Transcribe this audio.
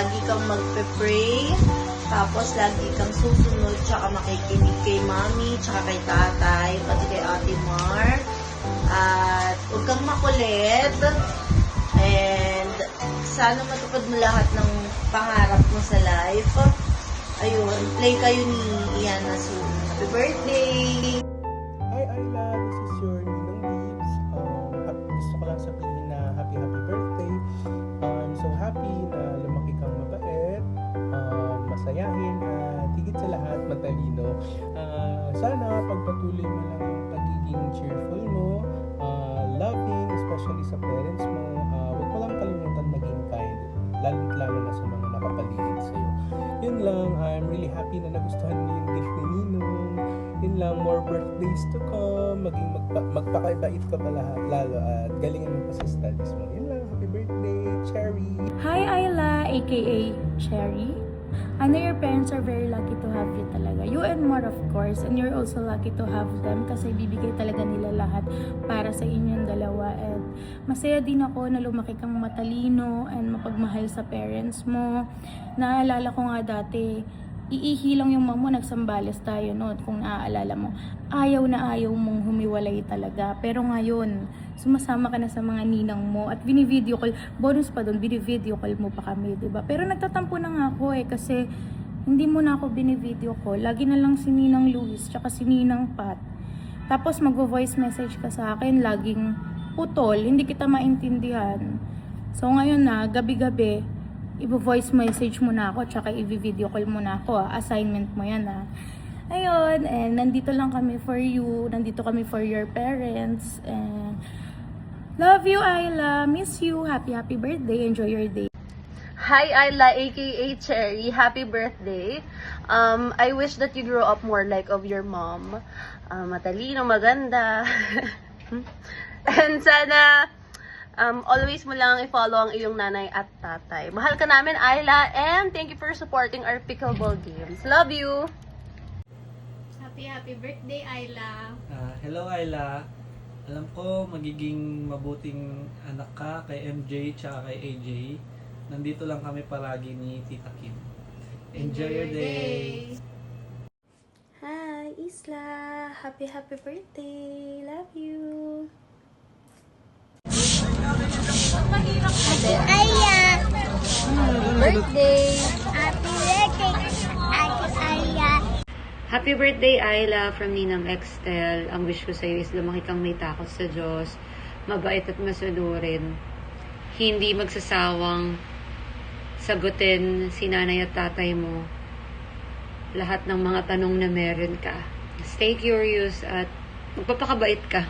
lagi kang magpe-pray, tapos lagi kang susunod, tsaka makikinig kay mami, tsaka kay tatay, pati kay ate Mar. At huwag kang makulit. And sana matupad mo lahat ng pangarap mo sa life. Ayun, play kayo ni Iana soon. Happy birthday! Hi Ayla, this is your Ninong Babes. Gusto ko lang sabihin na happy birthday. I'm so happy na lumaki kang mabait, masayahin, at higit sa lahat matalino. Sana pagpatuloy mo lang yung pagiging cheerful mo, loving, especially sa parents mo. Huwag mo lang kalimutan maging kind, lalo na sa mga nakapaligid sa'yo. Yun lang, I'm really happy na nagustuhan mo yung gift ni Ninong. Yun lang, more birthdays to come, maging magpakabait ka pa lahat, lalo at galingan mo pa sa studies mo. Yun lang, happy birthday, Cherry! Hi Ayla, aka Cherry. I know your parents are very lucky to have you talaga. You and more of course, and you're also lucky to have them kasi bibigay talaga nila lahat para sa inyong dalawa. And masaya din ako na lumaki kang matalino and mapagmahal sa parents mo. Naalala ko nga dati, iihi lang yung mama mo, nagsambales tayo noon kung naaalala mo. Ayaw na ayaw mong humiwalay talaga. Pero ngayon, sumasama ka na sa mga ninang mo at bini-video call, bonus pa doon, bini-video call mo pa kami, diba? Pero nagtatampo na nga ako kasi hindi mo na ako bini-video call. Lagi na lang si Ninang Luis, tsaka si Ninang Pat. Tapos mag-voice message ka sa akin, laging putol, hindi kita maintindihan. So ngayon na, gabi-gabi, i-voice message mo na ako, tsaka i-video call mo na ako. Assignment mo yan Ayun, and nandito lang kami for you. Nandito kami for your parents. And love you, Ayla. Miss you. Happy birthday. Enjoy your day. Hi Ayla, aka Cherry. Happy birthday. I wish that you grow up more like of your mom. Matalino, maganda. And sana always mo lang i-follow ang iyong nanay at tatay. Mahal ka namin, Ayla, and thank you for supporting our pickleball games. Love you! Happy birthday, Ayla. Hello Ayla. Alam ko magiging mabuting anak ka kay MJ tsaka kay AJ. Nandito lang kami palagi ni Tita Kim. Enjoy your day! Hi, Isla! Happy birthday! Love you! Aya! Birthday! Happy birthday, Ate Aya! Happy birthday, Ayla, from Ninang Extel. Ang wish ko sa'yo is lumaki kang may takot sa Diyos, mabait at masunurin. Hindi magsasawang sagutin si nanay at tatay mo lahat ng mga tanong na meron ka. Stay curious at magpapakabait ka.